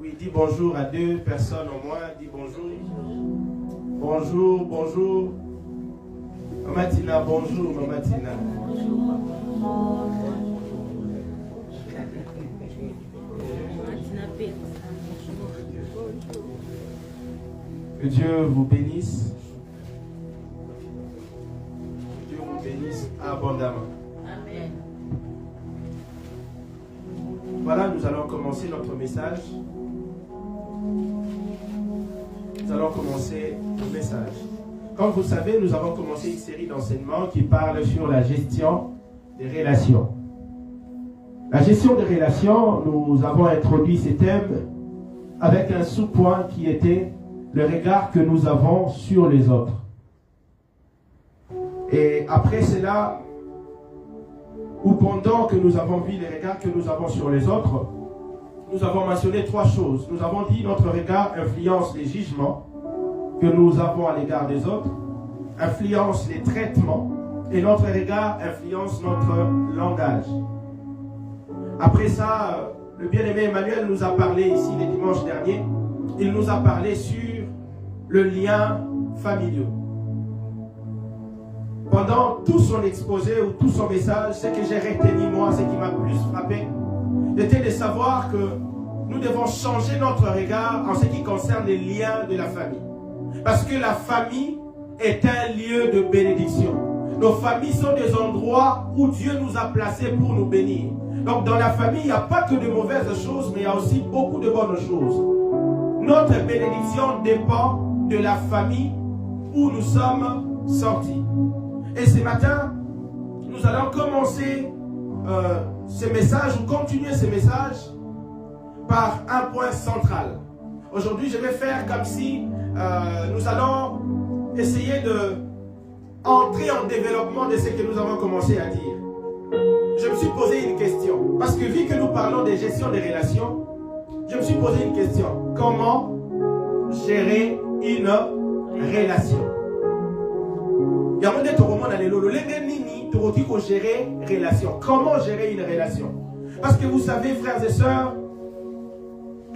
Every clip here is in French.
Oui, dis bonjour à 2 personnes au moins. Dis bonjour. Bonjour, bonjour. Maman Tina, bonjour, Maman Tina. Que Dieu vous bénisse. Que Dieu vous bénisse abondamment. Amen. Voilà, nous allons commencer notre message. Nous allons commencer le message. Comme vous savez, nous avons commencé une série d'enseignements qui parle sur la gestion des relations. La gestion des relations, nous avons introduit ces thèmes avec un sous-point qui était le regard que nous avons sur les autres. Et après cela, ou pendant que nous avons vu les regards que nous avons sur les autres, nous avons mentionné 3 choses. Nous avons dit notre regard influence les jugements que nous avons à l'égard des autres, influence les traitements, et notre regard influence notre langage. Après ça, le bien-aimé Emmanuel nous a parlé ici les dimanches derniers. Il nous a parlé sur le lien familial. Pendant tout son exposé ou tout son message, ce que j'ai retenu moi, ce qui m'a plus frappé, était de savoir que nous devons changer notre regard en ce qui concerne les liens de la famille. Parce que la famille est un lieu de bénédiction. Nos familles sont des endroits où Dieu nous a placés pour nous bénir. Donc dans la famille, il n'y a pas que de mauvaises choses, mais il y a aussi beaucoup de bonnes choses. Notre bénédiction dépend de la famille où nous sommes sortis. Et ce matin, nous allons commencer ce message ou continuer ce message par un point central. Aujourd'hui, je vais faire comme si nous allons essayer de entrer en développement de ce que nous avons commencé à dire. Je me suis posé une question. Parce que vu que nous parlons de gestion des relations, je me suis posé une question. Comment gérer une relation? Comment gérer une relation? Parce que vous savez, frères et sœurs,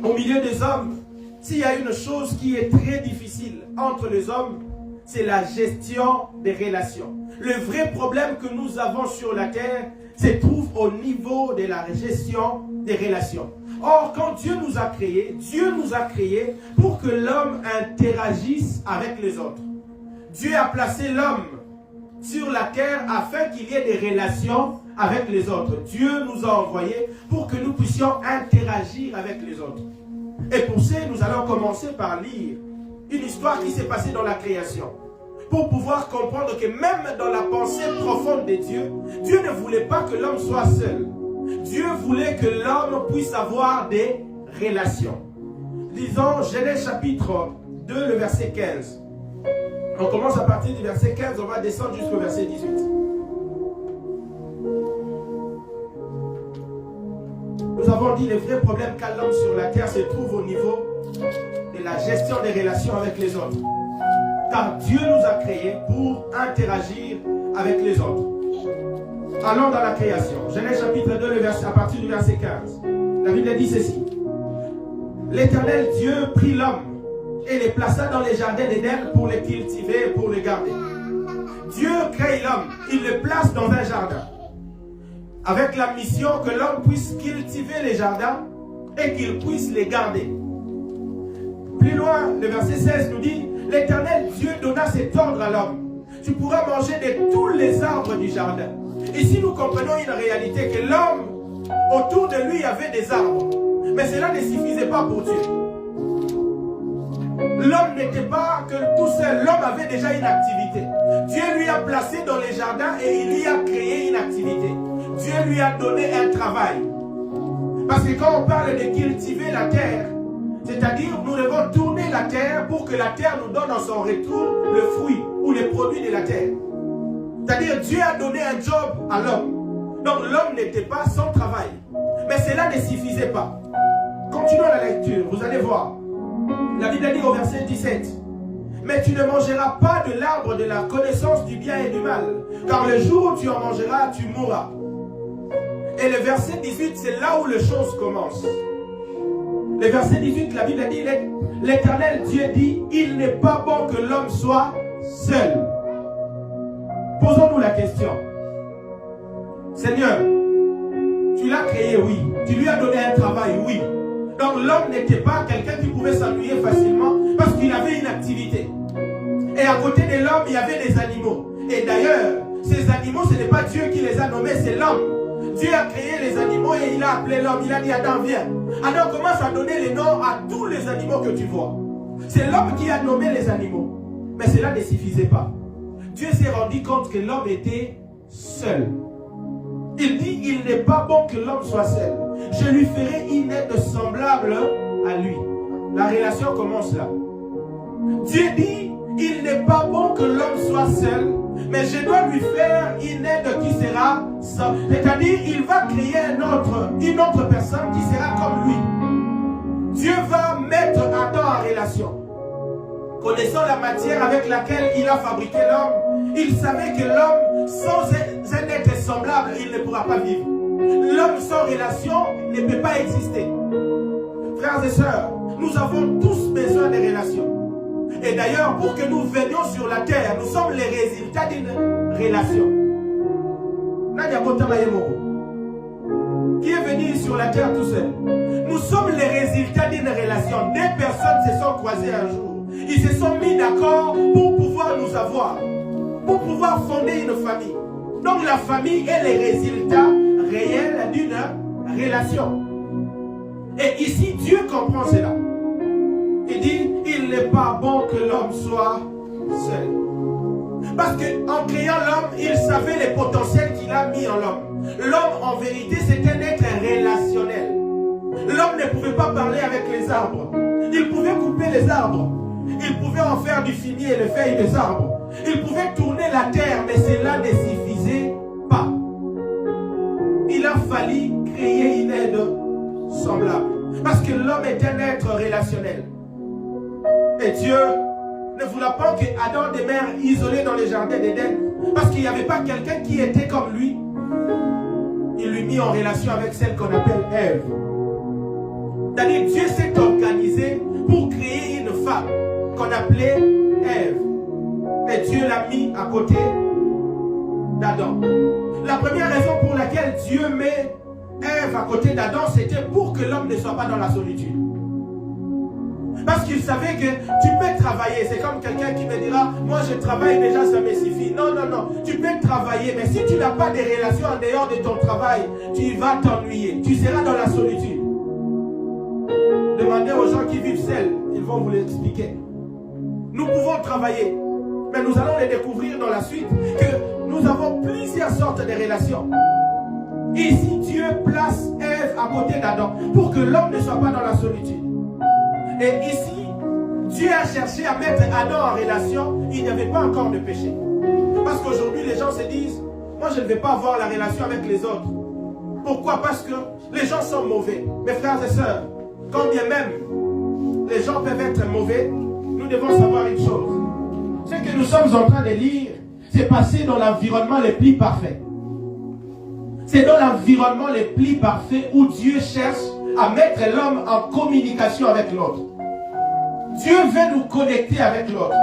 au milieu des hommes, s'il y a une chose qui est très difficile entre les hommes, c'est la gestion des relations. Le vrai problème que nous avons sur la terre se trouve au niveau de la gestion des relations. Or, quand Dieu nous a créés pour que l'homme interagisse avec les autres. Dieu a placé l'homme sur la terre afin qu'il y ait des relations avec les autres. Dieu nous a envoyés pour que nous puissions interagir avec les autres. Et pour ça, nous allons commencer par lire une histoire qui s'est passée dans la création. Pour pouvoir comprendre que même dans la pensée profonde de Dieu, Dieu ne voulait pas que l'homme soit seul. Dieu voulait que l'homme puisse avoir des relations. Lisons Genèse chapitre 2, le verset 15. On commence à partir du verset 15, on va descendre jusqu'au verset 18. Nous avons dit le vrai problème qu'a l'homme sur la terre se trouve au niveau de la gestion des relations avec les autres. Car Dieu nous a créés pour interagir avec les autres. Allons dans la création. Genèse chapitre 2, à partir du verset 15. La Bible dit ceci. L'Éternel Dieu prit l'homme et les plaça dans les jardins d'Éden pour les cultiver et pour les garder. Dieu crée l'homme, il le place dans un jardin, avec la mission que l'homme puisse cultiver les jardins et qu'il puisse les garder. Plus loin, le verset 16 nous dit, l'Éternel Dieu donna cet ordre à l'homme. Tu pourras manger de tous les arbres du jardin. Ici, nous comprenons une réalité que l'homme, autour de lui, il y avait des arbres. Mais cela ne suffisait pas pour Dieu. L'homme n'était pas que tout seul, l'homme avait déjà une activité. Dieu lui a placé dans les jardins et il lui a créé une activité. Dieu lui a donné un travail. Parce que quand on parle de cultiver la terre, c'est-à-dire nous devons tourner la terre pour que la terre nous donne en son retour le fruit ou les produits de la terre. C'est-à-dire Dieu a donné un job à l'homme. Donc l'homme n'était pas sans travail. Mais cela ne suffisait pas. Continuons la lecture, vous allez voir. La Bible dit au verset 17. Mais tu ne mangeras pas de l'arbre de la connaissance du bien et du mal, car le jour où tu en mangeras, tu mourras. Et le verset 18, c'est là où les choses commencent. Le verset 18, la Bible dit, l'Éternel Dieu dit, il n'est pas bon que l'homme soit seul. Posons-nous la question. Seigneur, tu l'as créé, oui. Tu lui as donné un travail, oui. Donc l'homme n'était pas quelqu'un qui pouvait s'ennuyer facilement parce qu'il avait une activité. Et à côté de l'homme, il y avait des animaux. Et d'ailleurs, ces animaux, ce n'est pas Dieu qui les a nommés, c'est l'homme. Dieu a créé les animaux et il a appelé l'homme. Il a dit, Adam, viens. Adam commence à donner les noms à tous les animaux que tu vois. C'est l'homme qui a nommé les animaux. Mais cela ne suffisait pas. Dieu s'est rendu compte que l'homme était seul. Il dit, il n'est pas bon que l'homme soit seul. Je lui ferai une aide semblable à lui. La relation commence là. Dieu dit, il n'est pas bon que l'homme soit seul, mais je dois lui faire une aide qui sera seule. C'est-à-dire, il va créer une autre personne qui sera comme lui. Dieu va mettre Adam en relation. Connaissant la matière avec laquelle il a fabriqué l'homme, il savait que l'homme, sans un être semblable, il ne pourra pas vivre. L'homme sans relation ne peut pas exister. Frères et sœurs, nous avons tous besoin de relations. Et d'ailleurs, pour que nous venions sur la terre, nous sommes les résultats d'une relation. Qui est venu sur la terre tout seul? Nous sommes les résultats d'une relation. Deux personnes se sont croisées un jour. Ils se sont mis d'accord pour pouvoir nous avoir, pour pouvoir fonder une famille. Donc la famille est le résultat réel d'une relation. Et ici, Dieu comprend cela. Il dit, il n'est pas bon que l'homme soit seul. Parce qu'en créant l'homme, il savait les potentiels qu'il a mis en l'homme. L'homme, en vérité, c'est un être relationnel. L'homme ne pouvait pas parler avec les arbres. Il pouvait couper les arbres. Il pouvait en faire du fumier et les feuilles des arbres. Il pouvait tourner la terre, mais cela ne suffisait pas. Il a fallu créer une aide semblable. Parce que l'homme est un être relationnel. Et Dieu ne voulait pas que Adam demeure isolé dans le jardin d'Éden. Parce qu'il n'y avait pas quelqu'un qui était comme lui. Il lui mit en relation avec celle qu'on appelle Ève. C'est-à-dire Dieu s'est organisé pour créer une femme qu'on appelait Ève. Et Dieu l'a mis à côté d'Adam. La première raison pour laquelle Dieu met Ève à côté d'Adam, c'était pour que l'homme ne soit pas dans la solitude. Parce qu'il savait que tu peux travailler. C'est comme quelqu'un qui me dira, moi je travaille déjà, ça me suffit. Non, non, non. Tu peux travailler, mais si tu n'as pas de relations en dehors de ton travail, tu vas t'ennuyer. Tu seras dans la solitude. Demandez aux gens qui vivent seuls, ils vont vous l'expliquer. Nous pouvons travailler, mais nous allons les découvrir dans la suite que nous avons plusieurs sortes de relations. Ici, Dieu place Ève à côté d'Adam pour que l'homme ne soit pas dans la solitude. Et ici, Dieu a cherché à mettre Adam en relation. Il n'y avait pas encore de péché. Parce qu'aujourd'hui, les gens se disent, moi je ne vais pas avoir la relation avec les autres. Pourquoi? Parce que les gens sont mauvais. Mes frères et sœurs, quand bien même les gens peuvent être mauvais, nous devons savoir une chose. Ce que nous sommes en train de lire, c'est passé dans l'environnement le plus parfait. C'est dans l'environnement le plus parfait où Dieu cherche à mettre l'homme en communication avec l'autre. Dieu veut nous connecter avec l'autre.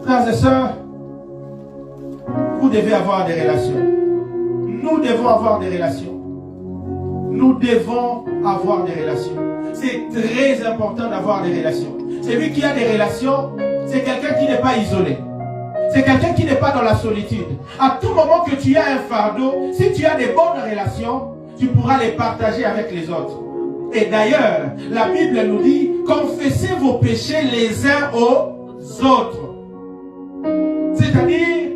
Frères et sœurs, vous devez avoir des relations. Nous devons avoir des relations. Nous devons avoir des relations. C'est très important d'avoir des relations. Celui qui a des relations, c'est quelqu'un qui n'est pas isolé. C'est quelqu'un qui n'est pas dans la solitude. À tout moment que tu as un fardeau, si tu as des bonnes relations, tu pourras les partager avec les autres. Et d'ailleurs, la Bible nous dit, confessez vos péchés les uns aux autres. C'est-à-dire,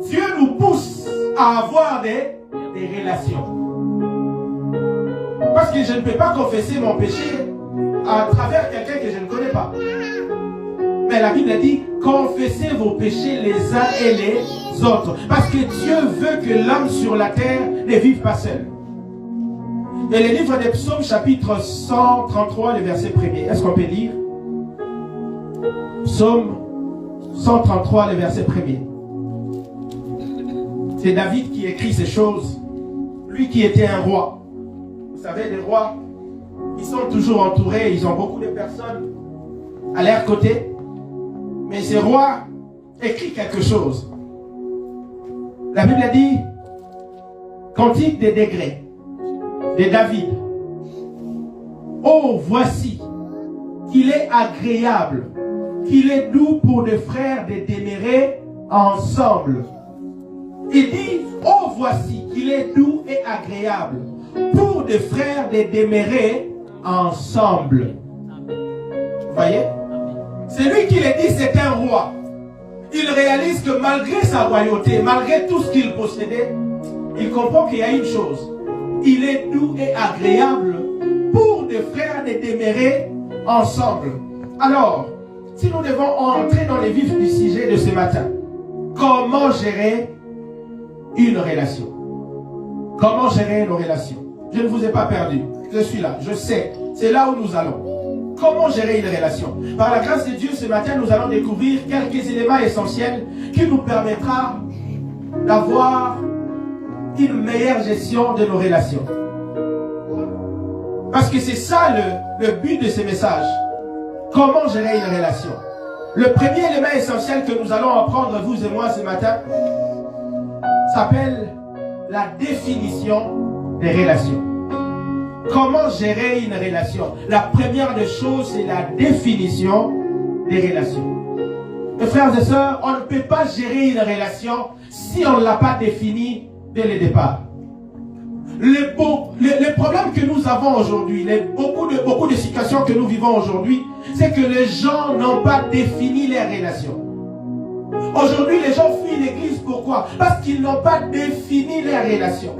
Dieu nous pousse à avoir des relations. Parce que je ne peux pas confesser mon péché à travers quelqu'un que je ne connais pas. Mais la Bible dit, confessez vos péchés les uns et les autres. Parce que Dieu veut que l'homme sur la terre ne vive pas seul. Et le livre des Psaumes, chapitre 133, le verset 1er. Est-ce qu'on peut lire? Psaume 133, le verset 1er. C'est David qui écrit ces choses. Lui qui était un roi. Vous savez, les rois, Ils sont toujours entourés, ils ont beaucoup de personnes à leur côté. Mais ce roi écrit quelque chose. La Bible dit, Cantique des degrés de David. Oh, voici qu'il est agréable, qu'il est doux pour des frères de demeurer ensemble. Il dit, oh, voici qu'il est doux et agréable pour des frères de demeurer ensemble. Vous voyez? C'est lui qui le dit, c'est un roi. Il réalise que malgré sa royauté, malgré tout ce qu'il possédait, il comprend qu'il y a une chose. Il est doux et agréable pour des frères de demeurer ensemble. Alors, si nous devons entrer dans les vifs du sujet de ce matin, comment gérer une relation? Comment gérer nos relations? Je ne vous ai pas perdu. Je suis là. Je sais. C'est là où nous allons. Comment gérer une relation? Par la grâce de Dieu, ce matin, nous allons découvrir quelques éléments essentiels qui nous permettra d'avoir une meilleure gestion de nos relations. Parce que c'est ça le but de ce message. Comment gérer une relation? Le premier élément essentiel que nous allons apprendre, vous et moi, ce matin, s'appelle la définition des relations. Comment gérer une relation? La première des choses, c'est la définition des relations. Mes frères et sœurs, on ne peut pas gérer une relation si on ne l'a pas définie dès le départ. Le problème que nous avons aujourd'hui, beaucoup de situations que nous vivons aujourd'hui, c'est que les gens n'ont pas défini les relations. Aujourd'hui, les gens fuient l'église. Pourquoi? Parce qu'ils n'ont pas défini les relations.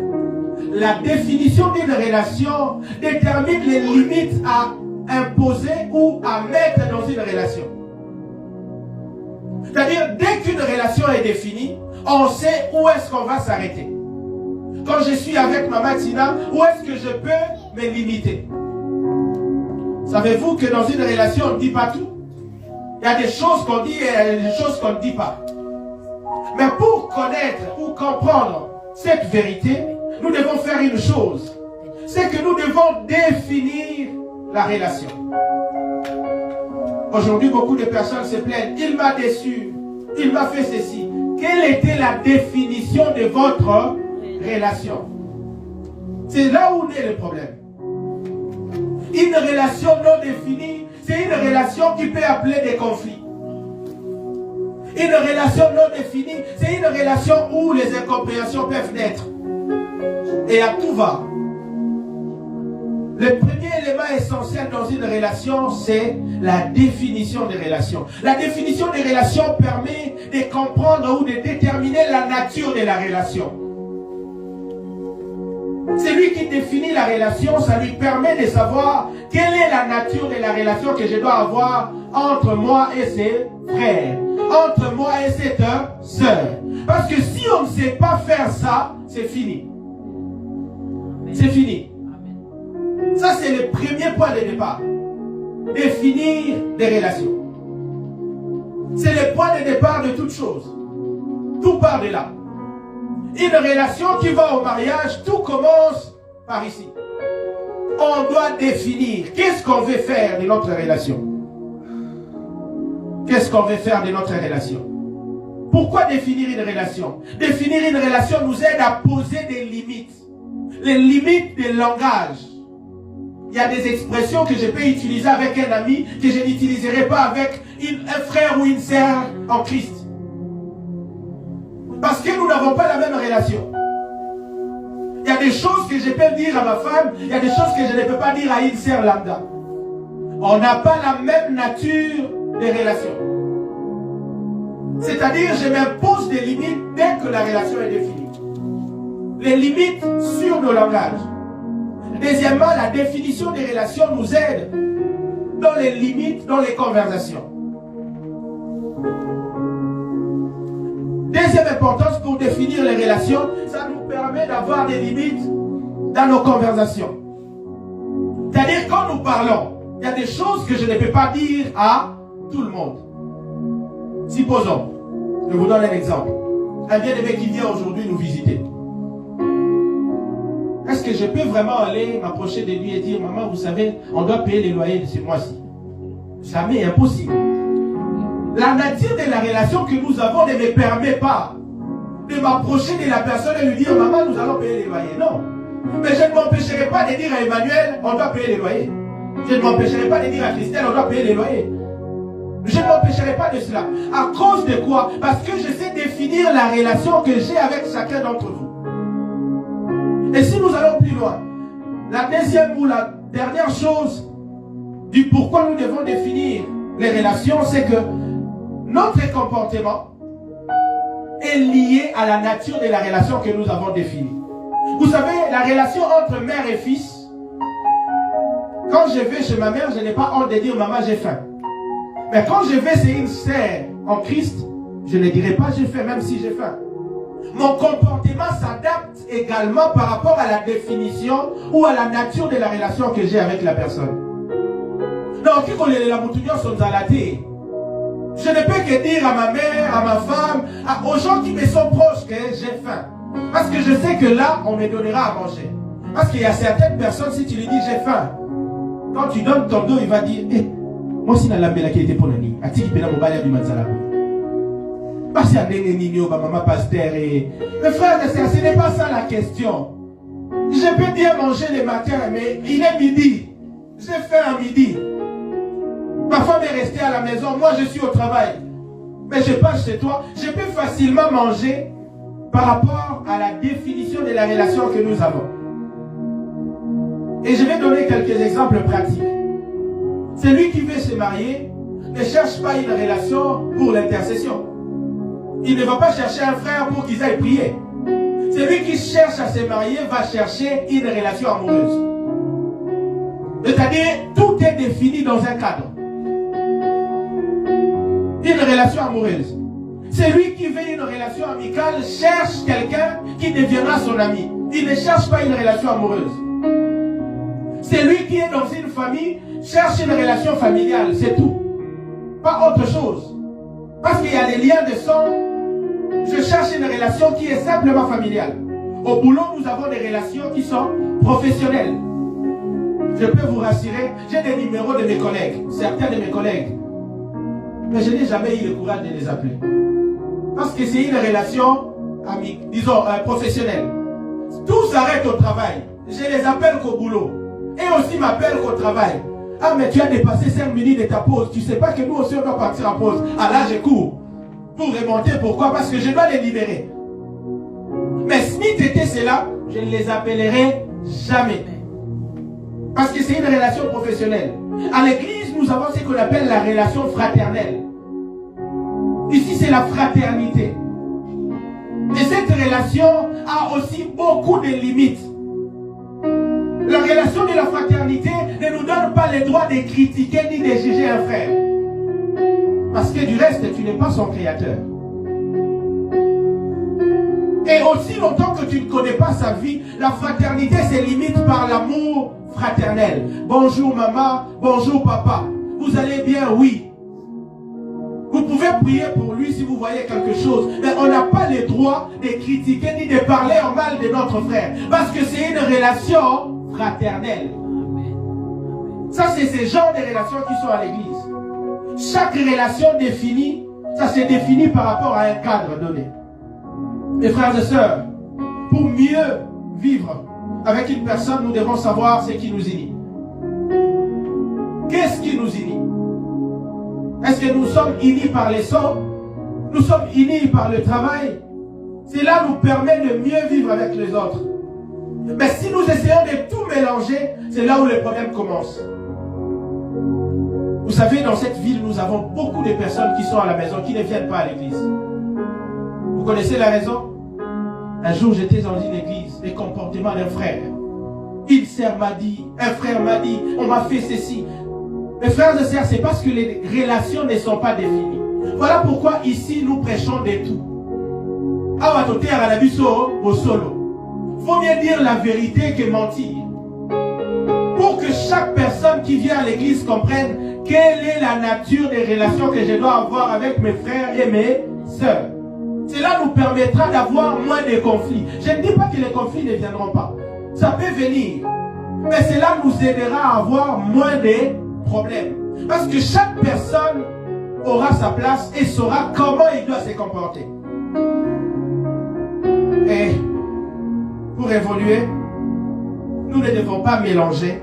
La définition d'une relation détermine les limites à imposer ou à mettre dans une relation. C'est-à-dire, dès qu'une relation est définie, on sait où est-ce qu'on va s'arrêter. Quand je suis avec Maman Tina, où est-ce que je peux me limiter? Savez-vous que dans une relation, on ne dit pas tout? Il y a des choses qu'on dit et il y a des choses qu'on ne dit pas. Mais pour connaître ou comprendre cette vérité, nous devons faire une chose. C'est que nous devons définir la relation. Aujourd'hui, beaucoup de personnes se plaignent. Il m'a déçu. Il m'a fait ceci. Quelle était la définition de votre relation? C'est là où est le problème. Une relation non définie, c'est une relation qui peut appeler des conflits. Une relation non définie, c'est une relation où les incompréhensions peuvent naître. Et à tout va. Le premier élément essentiel dans une relation, c'est la définition des relations. La définition des relations permet de comprendre ou de déterminer la nature de la relation. C'est lui qui définit la relation, ça lui permet de savoir quelle est la nature de la relation que je dois avoir entre moi et ses frères, entre moi et cette sœur. Parce que si on ne sait pas faire ça, c'est fini. C'est fini. Ça, c'est le premier point de départ. Définir des relations. C'est le point de départ de toute chose. Tout part de là. Une relation qui va au mariage, tout commence par ici. On doit définir qu'est-ce qu'on veut faire de notre relation. Qu'est-ce qu'on veut faire de notre relation? Pourquoi définir une relation? Définir une relation nous aide à poser des limites. Les limites des langages. Il y a des expressions que je peux utiliser avec un ami que je n'utiliserai pas avec un frère ou une sœur en Christ. Parce que nous n'avons pas la même relation. Il y a des choses que je peux dire à ma femme, il y a des choses que je ne peux pas dire à une sœur lambda. On n'a pas la même nature de relation. C'est-à-dire, je m'impose des limites dès que la relation est définie. Les limites sur nos langages. Deuxièmement, la définition des relations nous aide dans les limites, dans les conversations. Deuxième importance pour définir les relations, ça nous permet d'avoir des limites dans nos conversations. C'est-à-dire, quand nous parlons, il y a des choses que je ne peux pas dire à tout le monde. Supposons, je vous donne un exemple. Un bien-aimé qui vient aujourd'hui nous visiter. Est-ce est-ce que je peux vraiment aller m'approcher de lui et dire, maman, vous savez, on doit payer les loyers de ce mois-ci? Jamais, impossible. La nature de la relation que nous avons ne me permet pas de m'approcher de la personne et lui dire, maman, nous allons payer les loyers. Non. Mais je ne m'empêcherai pas de dire à Emmanuel, on doit payer les loyers. Je ne m'empêcherai pas de dire à Christelle, on doit payer les loyers. Je ne m'empêcherai pas de cela. À cause de quoi? Parce que je sais définir la relation que j'ai avec chacun d'entre vous. Et si nous allons plus loin, la deuxième ou la dernière chose du pourquoi nous devons définir les relations, c'est que notre comportement est lié à la nature de la relation que nous avons définie. Vous savez, la relation entre mère et fils, quand je vais chez ma mère, je n'ai pas honte de dire maman j'ai faim. Mais quand je vais chez une sœur en Christ, je ne dirai pas j'ai faim même si j'ai faim. Mon comportement s'adapte également par rapport à la définition ou à la nature de la relation que j'ai avec la personne. Donc, je ne peux que dire à ma mère, à ma femme, aux gens qui me sont proches que j'ai faim. Parce que je sais que là, on me donnera à manger. Parce qu'il y a certaines personnes, si tu lui dis j'ai faim, quand tu donnes ton dos, il va dire, moi aussi, la belle qui était pour la nuit. Ati qui peut la mobile du matin. Parce qu'il y a des nini, maman pasteur et. Mes frères et sœurs, ce n'est pas ça la question. Je peux bien manger le matin, mais il est midi. J'ai faim à midi. Ma femme est restée à la maison, moi je suis au travail. Mais je passe chez toi, je peux facilement manger par rapport à la définition de la relation que nous avons. Et je vais donner quelques exemples pratiques. Celui qui veut se marier ne cherche pas une relation pour l'intercession. Il ne va pas chercher un frère pour qu'ils aillent prier. Celui qui cherche à se marier va chercher une relation amoureuse. C'est-à-dire, tout est défini dans un cadre. Une relation amoureuse. Celui qui veut une relation amicale cherche quelqu'un qui deviendra son ami. Il ne cherche pas une relation amoureuse. Celui qui est dans une famille cherche une relation familiale, c'est tout. Pas autre chose. Parce qu'il y a des liens de sang. Je cherche une relation qui est simplement familiale. Au boulot, nous avons des relations qui sont professionnelles. Je peux vous rassurer, j'ai des numéros de mes collègues, certains de mes collègues. Mais je n'ai jamais eu le courage de les appeler. Parce que c'est une relation disons, professionnelle. Tout s'arrête au travail. Je les appelle qu'au boulot. Et aussi m'appellent qu'au travail. Ah, mais tu as dépassé 5 minutes de ta pause. Tu ne sais pas que nous aussi on doit partir en pause. Ah là, je cours. Pour remonter, pourquoi? Parce que je dois les libérer. Mais si c'était cela, je ne les appellerai jamais. Parce que c'est une relation professionnelle. À l'église, nous avons ce qu'on appelle la relation fraternelle. Ici, c'est la fraternité. Et cette relation a aussi beaucoup de limites. La relation de la fraternité ne nous donne pas le droit de critiquer ni de juger un frère. Parce que du reste, tu n'es pas son créateur. Et aussi longtemps que tu ne connais pas sa vie, la fraternité se limite par l'amour fraternel. Bonjour maman, bonjour papa. Vous allez bien? Oui. Vous pouvez prier pour lui si vous voyez quelque chose. Mais on n'a pas le droit de critiquer ni de parler en mal de notre frère. Parce que c'est une relation fraternelle. Ça, c'est ce genre de relations qui sont à l'église. Chaque relation définie, ça se définit par rapport à un cadre donné. Mes frères et sœurs, pour mieux vivre avec une personne, nous devons savoir ce qui nous unit. Qu'est-ce qui nous unit? Est-ce que nous sommes unis par les sons? Nous sommes unis par le travail? Cela nous permet de mieux vivre avec les autres. Mais si nous essayons de tout mélanger, c'est là où les problèmes commencent. Vous savez, dans cette ville, nous avons beaucoup de personnes qui sont à la maison, qui ne viennent pas à l'église. Vous connaissez la raison? Un jour, j'étais dans une église, les comportements d'un frère. Une sœur m'a dit, un frère m'a dit, on m'a fait ceci. Mes frères et sœurs, c'est parce que les relations ne sont pas définies. Voilà pourquoi ici, nous prêchons de tout. Faut bien dire la vérité que mentir. Pour que chaque personne qui vient à l'église comprenne quelle est la nature des relations que je dois avoir avec mes frères et mes sœurs. Cela nous permettra d'avoir moins de conflits. Je ne dis pas que les conflits ne viendront pas. Ça peut venir. Mais cela nous aidera à avoir moins de problèmes. Parce que chaque personne aura sa place et saura comment il doit se comporter. Et pour évoluer, nous ne devons pas mélanger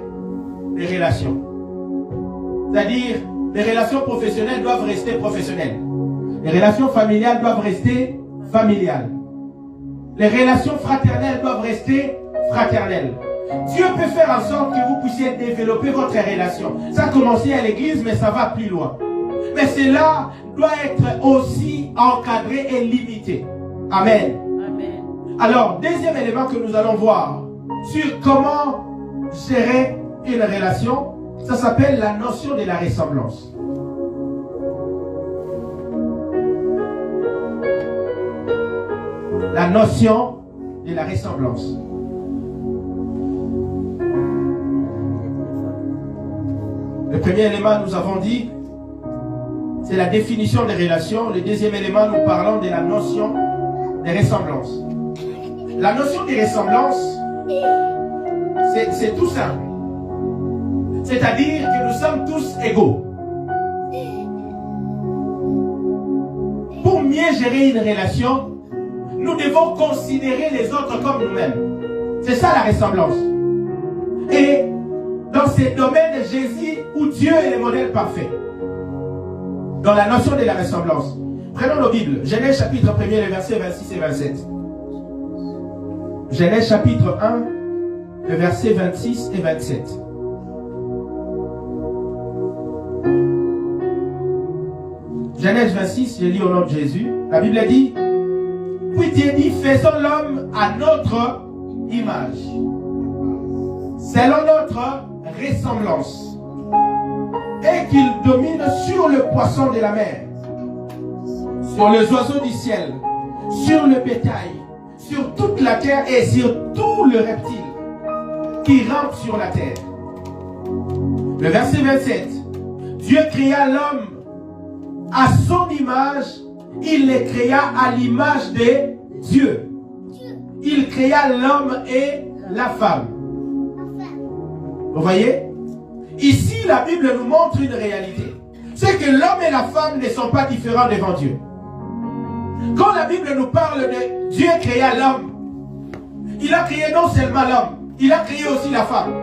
les relations. C'est-à-dire, les relations professionnelles doivent rester professionnelles. Les relations familiales doivent rester familiales. Les relations fraternelles doivent rester fraternelles. Dieu peut faire en sorte que vous puissiez développer votre relation. Ça a commencé à l'église, mais ça va plus loin. Mais cela doit être aussi encadré et limité. Amen. Amen. Alors, deuxième élément que nous allons voir sur comment gérer une relation, ça s'appelle la notion de la ressemblance. La notion de la ressemblance. Le premier élément, nous avons dit, c'est la définition des relations. Le deuxième élément, nous parlons de la notion des ressemblances. La notion des ressemblances, c'est tout simple. C'est-à-dire que nous sommes tous égaux. Pour mieux gérer une relation, nous devons considérer les autres comme nous-mêmes. C'est ça la ressemblance. Et dans ces domaines, Jésus ou Dieu est le modèle parfait. Dans la notion de la ressemblance. Prenons nos Bibles. Genèse chapitre 1, les versets 26 et 27. Genèse chapitre 1, les versets 26 et 27. Genèse 26, je lis au nom de Jésus. La Bible dit, puis Dieu dit, faisons l'homme à notre image, selon notre ressemblance, et qu'il domine sur le poisson de la mer, sur les oiseaux du ciel, sur le bétail, sur toute la terre et sur tous les reptiles qui rampent sur la terre. Le verset 27. Dieu créa l'homme à son image, il les créa à l'image de Dieu. Il créa l'homme et la femme. Vous voyez? Ici, la Bible nous montre une réalité. C'est que l'homme et la femme ne sont pas différents devant Dieu. Quand la Bible nous parle de Dieu créa l'homme, il a créé non seulement l'homme, il a créé aussi la femme.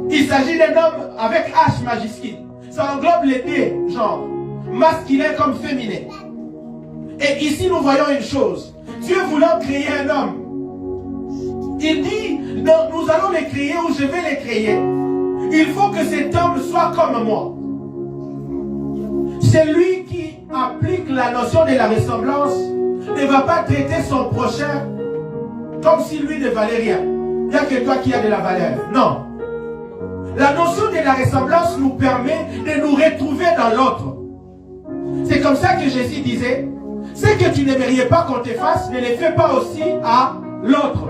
Il s'agit d'un homme avec H majuscule. Ça englobe les deux genres, masculin comme féminin. Et ici nous voyons une chose. Dieu voulant créer un homme, il dit, non, nous allons les créer ou je vais les créer. Il faut que cet homme soit comme moi. Celui qui applique la notion de la ressemblance ne va pas traiter son prochain comme si lui ne valait rien. Il n'y a que toi qui as de la valeur. Non. La notion de la ressemblance nous permet de nous retrouver dans l'autre. C'est comme ça que Jésus disait, ce que tu n'aimerais pas qu'on te fasse, ne le fais pas aussi à l'autre.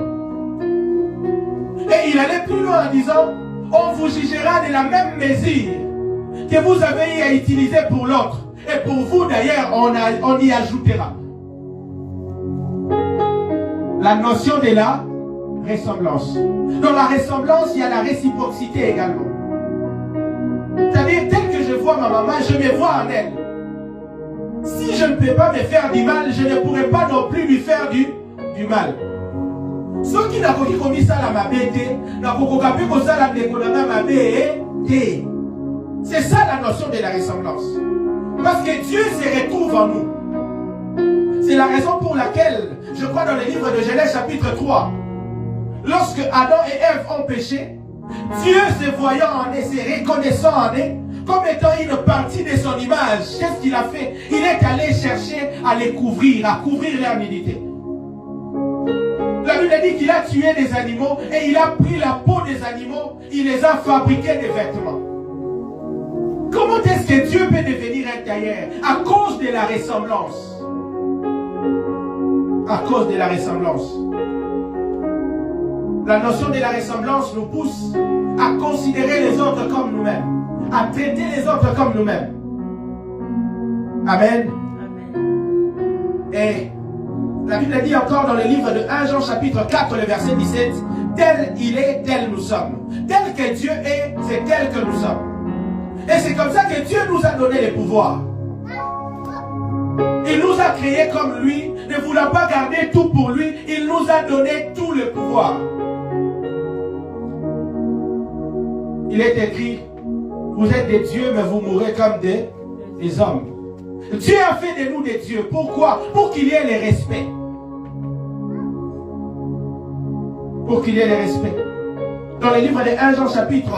Et il allait plus loin en disant, on vous jugera de la même mesure que vous avez à utiliser pour l'autre. Et pour vous d'ailleurs, on y ajoutera. La notion de la ressemblance. Dans la ressemblance, il y a la réciprocité également. C'est-à-dire, tel que je vois ma maman, je me vois en elle. Si je ne peux pas me faire du mal, je ne pourrai pas non plus lui faire du mal. Ceux qui n'ont pas commis ça à ma bête, n'ont pas pu ça à ma bête. C'est ça la notion de la ressemblance. Parce que Dieu se retrouve en nous. C'est la raison pour laquelle, je crois dans le livre de Genèse chapitre 3, lorsque Adam et Ève ont péché, Dieu se voyant en eux, se reconnaissant en eux, comme étant une partie de son image, qu'est-ce qu'il a fait? Il est allé chercher à les couvrir, à couvrir leur nudité. La Bible dit qu'il a tué des animaux et il a pris la peau des animaux, il les a fabriqués des vêtements. Comment est-ce que Dieu peut devenir un tailleur? À cause de la ressemblance. À cause de la ressemblance. La notion de la ressemblance nous pousse à considérer les autres comme nous-mêmes, à traiter les autres comme nous-mêmes. Amen. Et la Bible dit encore dans le livre de 1 Jean chapitre 4, le verset 17, tel il est, tel nous sommes. Tel que Dieu est, c'est tel que nous sommes. Et c'est comme ça que Dieu nous a donné les pouvoirs. Il nous a créés comme lui, ne voulant pas garder tout pour lui, il nous a donné tout le pouvoir. Il est écrit, vous êtes des dieux, mais vous mourrez comme des hommes. Dieu a fait de nous des dieux. Pourquoi? Pour qu'il y ait les respects. Pour qu'il y ait les respects. Dans le livre de 1 Jean chapitre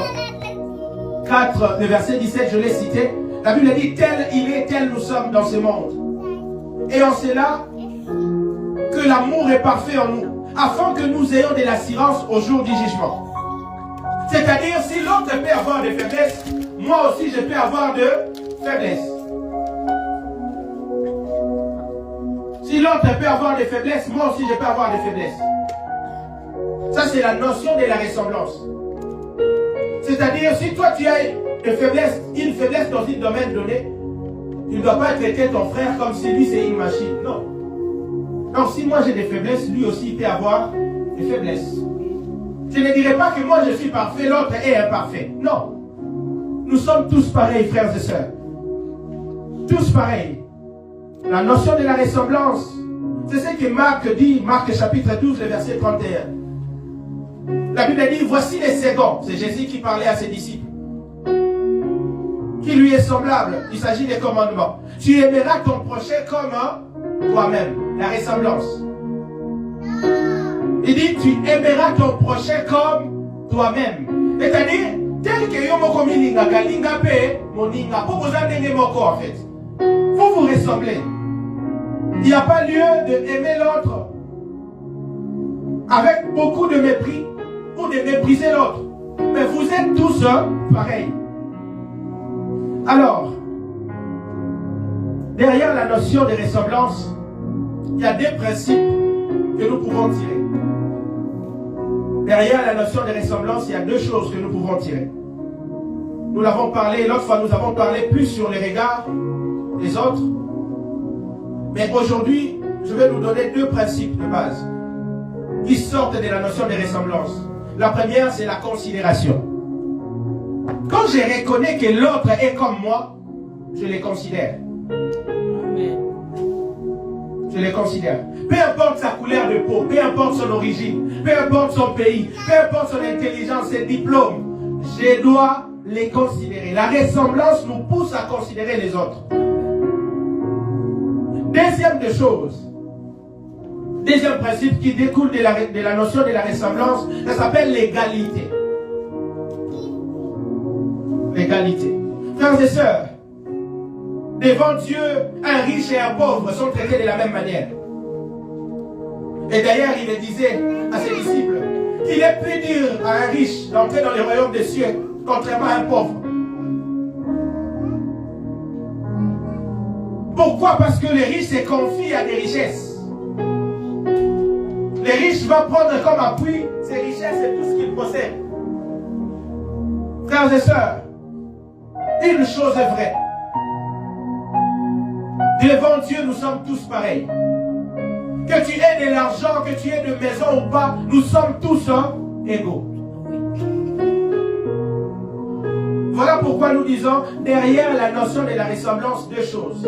4, le verset 17, je l'ai cité, la Bible dit, tel il est, tel nous sommes dans ce monde. Et en cela, que l'amour est parfait en nous, afin que nous ayons de l'assurance au jour du jugement. C'est-à-dire, si l'autre peut avoir des faiblesses, moi aussi je peux avoir de faiblesses. Si l'autre peut avoir des faiblesses, moi aussi je peux avoir des faiblesses. Ça, c'est la notion de la ressemblance. C'est-à-dire, si toi tu as une faiblesse dans un domaine donné, tu ne dois pas traiter ton frère comme si lui c'est une machine. Non. Donc si moi j'ai des faiblesses, lui aussi il peut avoir des faiblesses. Je ne dirais pas que moi je suis parfait, l'autre est imparfait. Non. Nous sommes tous pareils, frères et sœurs. Tous pareils. La notion de la ressemblance, c'est ce que Marc dit, Marc chapitre 12, le verset 31. La Bible dit, voici les seconds. C'est Jésus qui parlait à ses disciples. Qui lui est semblable. Il s'agit des commandements. Tu aimeras ton prochain comme toi-même. La ressemblance. Il dit, tu aimeras ton prochain comme toi-même. C'est-à-dire, tel que yo moko mininga kalinga pe moninga. Pour vous amener moko en fait. Vous vous ressemblez. Il n'y a pas lieu d'aimer l'autre avec beaucoup de mépris ou de mépriser l'autre. Mais vous êtes tous pareils. Alors, derrière la notion de ressemblance, il y a deux principes que nous pouvons tirer. Derrière la notion de ressemblance, il y a deux choses que nous pouvons tirer. Nous l'avons parlé, l'autre fois nous avons parlé plus sur les regards des autres. Mais aujourd'hui, je vais nous donner deux principes de base qui sortent de la notion de ressemblance. La première, c'est la considération. Quand je reconnais que l'autre est comme moi, je les considère. Amen. Je les considère. Peu importe sa couleur de peau, peu importe son origine, peu importe son pays, peu importe son intelligence, ses diplômes, je dois les considérer. La ressemblance nous pousse à considérer les autres. Deuxième des choses, deuxième principe qui découle de la notion de la ressemblance, ça s'appelle l'égalité. L'égalité. Frères et sœurs, devant Dieu, un riche et un pauvre sont traités de la même manière. Et d'ailleurs, il le disait à ses disciples qu'il est plus dur à un riche d'entrer dans le royaume des cieux, contrairement à un pauvre. Pourquoi? Parce que les riches se confient à des richesses. Les riches vont prendre comme appui ces richesses et tout ce qu'ils possèdent. Frères et sœurs, une chose est vraie. Devant Dieu, nous sommes tous pareils. Que tu aies de l'argent, que tu aies de maison ou pas, nous sommes tous égaux. Voilà pourquoi nous disons, derrière la notion de la ressemblance, deux choses.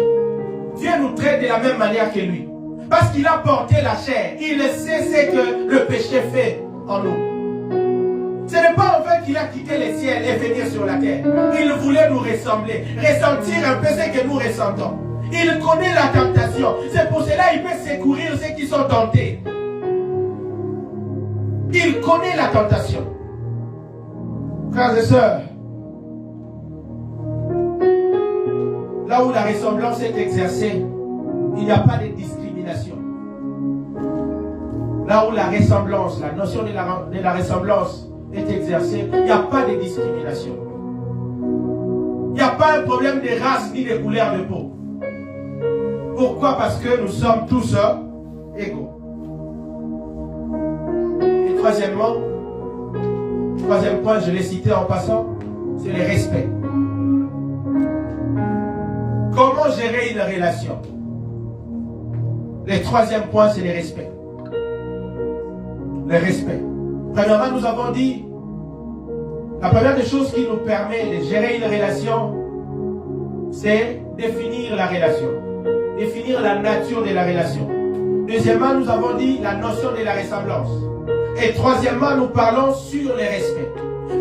Dieu nous traite de la même manière que lui. Parce qu'il a porté la chair. Il sait ce que le péché fait en nous. Ce n'est pas en fait qu'il a quitté les ciels et venu sur la terre. Il voulait nous ressembler. Ressentir un peu ce que nous ressentons. Il connaît la tentation. C'est pour cela qu'il peut secourir ceux qui sont tentés. Il connaît la tentation. Frères et sœurs, là où la ressemblance est exercée, il n'y a pas de discrimination. Là où la ressemblance, la notion de la ressemblance est exercée, il n'y a pas de discrimination. Il n'y a pas un problème de race ni de couleur de peau. Pourquoi? Parce que nous sommes tous égaux. Et troisièmement, troisième point, je l'ai cité en passant, c'est le respect. Comment gérer une relation? Le troisième point, c'est le respect. Le respect. Premièrement, nous avons dit, la première des choses qui nous permet de gérer une relation, c'est définir la relation. Définir la nature de la relation. Deuxièmement, nous avons dit la notion de la ressemblance. Et troisièmement, nous parlons sur le respect.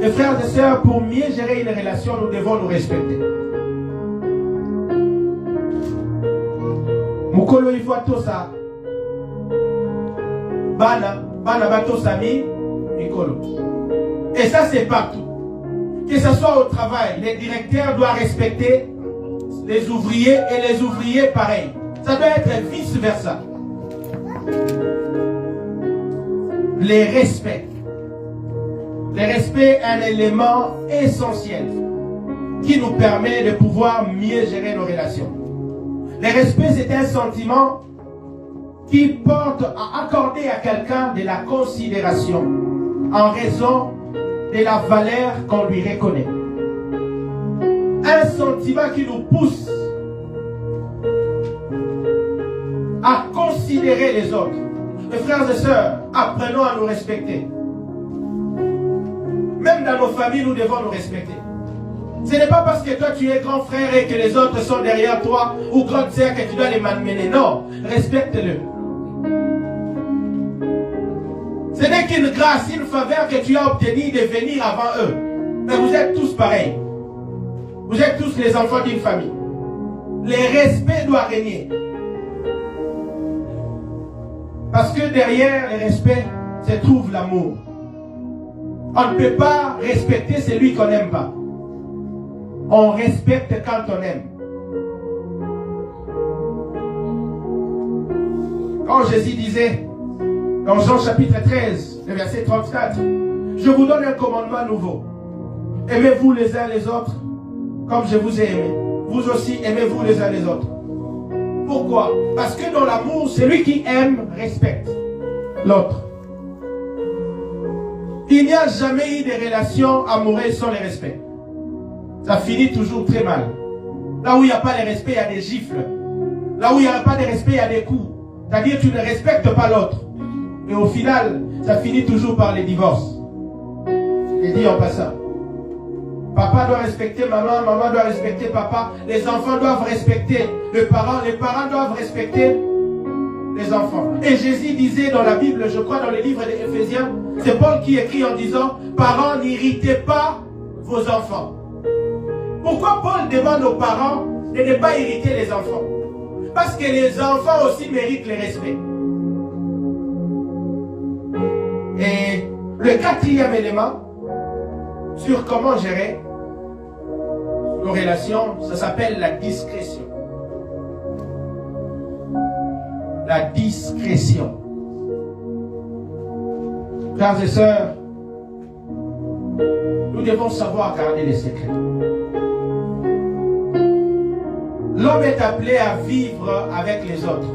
Mes frères et sœurs, pour mieux gérer une relation, nous devons nous respecter. Mukolo il faut tout ça. Bana bato sami mikolo. Et ça c'est partout. Que ce soit au travail, les directeurs doivent respecter les ouvriers et les ouvriers pareil. Ça doit être vice versa. Les respects. Le respect est un élément essentiel qui nous permet de pouvoir mieux gérer nos relations. Le respect, c'est un sentiment qui porte à accorder à quelqu'un de la considération en raison de la valeur qu'on lui reconnaît. Un sentiment qui nous pousse à considérer les autres. Mes frères et sœurs, apprenons à nous respecter. Même dans nos familles, nous devons nous respecter. Ce n'est pas parce que toi tu es grand frère et que les autres sont derrière toi ou grande sœur que tu dois les malmener. Non, respecte-le. Ce n'est qu'une grâce, une faveur que tu as obtenue de venir avant eux. Mais vous êtes tous pareils. Vous êtes tous les enfants d'une famille. Le respect doit régner. Parce que derrière le respect se trouve l'amour. On ne peut pas respecter celui qu'on n'aime pas. On respecte quand on aime. Quand Jésus disait dans Jean chapitre 13, le verset 34, je vous donne un commandement nouveau. Aimez-vous les uns les autres comme je vous ai aimé. Vous aussi aimez-vous les uns les autres. Pourquoi? Parce que dans l'amour, celui qui aime respecte l'autre. Il n'y a jamais eu de relation amoureuse sans le respect. Ça finit toujours très mal. Là où il n'y a pas de respect, il y a des gifles. Là où il n'y a pas de respect, il y a des coups. C'est-à-dire que tu ne respectes pas l'autre. Et au final, ça finit toujours par les divorces. Et dit en passant. Papa doit respecter maman, maman doit respecter papa. Les enfants doivent respecter les parents doivent respecter les enfants. Et Jésus disait dans la Bible, je crois dans le livre des Éphésiens, c'est Paul qui écrit en disant, parents, n'irritez pas vos enfants. Pourquoi Paul demande aux parents de ne pas irriter les enfants? Parce que les enfants aussi méritent le respect. Et le quatrième élément sur comment gérer nos relations, ça s'appelle la discrétion. La discrétion. Frères et sœurs, nous devons savoir garder les secrets. L'homme est appelé à vivre avec les autres.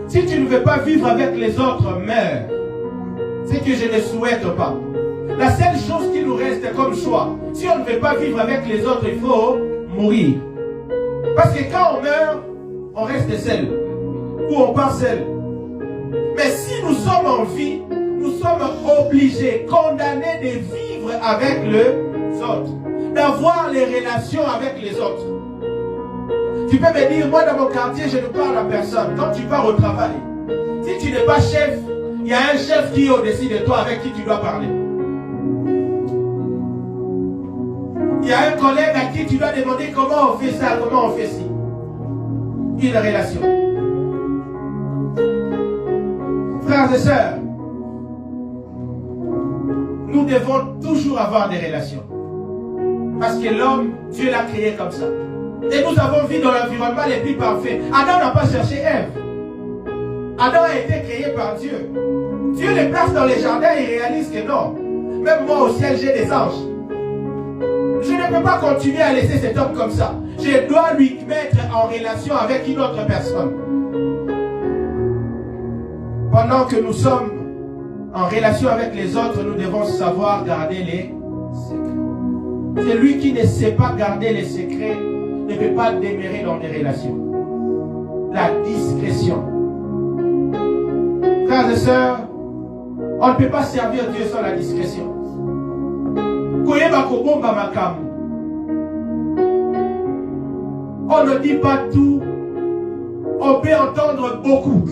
Si tu ne veux pas vivre avec les autres, meurs. C'est que je ne souhaite pas. La seule chose qui nous reste comme choix, si on ne veut pas vivre avec les autres, il faut mourir. Parce que quand on meurt, on reste seul. Ou on part seul. Mais si nous sommes en vie, nous sommes obligés, condamnés de vivre avec les autres. D'avoir les relations avec les autres. Tu peux me dire, moi dans mon quartier, je ne parle à personne. Quand tu pars au travail, si tu n'es pas chef, il y a un chef qui est au-dessus de toi avec qui tu dois parler. Il y a un collègue à qui tu dois demander comment on fait ça, comment on fait ci. Une relation. Frères et sœurs, nous devons toujours avoir des relations. Parce que l'homme, Dieu l'a créé comme ça. Et nous avons vu dans l'environnement les plus parfaits. Adam n'a pas cherché Ève. Adam a été créé par Dieu. Dieu les place dans les jardins et réalise que non. Même moi au ciel, j'ai des anges. Je ne peux pas continuer à laisser cet homme comme ça. Je dois lui mettre en relation avec une autre personne. Pendant que nous sommes en relation avec les autres, nous devons savoir garder les secrets. Celui qui ne sait pas garder les secrets ne peut pas demeurer dans des relations. La discrétion. Frères et sœurs, On ne peut pas servir Dieu sans la discrétion. On ne dit pas tout. On peut entendre beaucoup.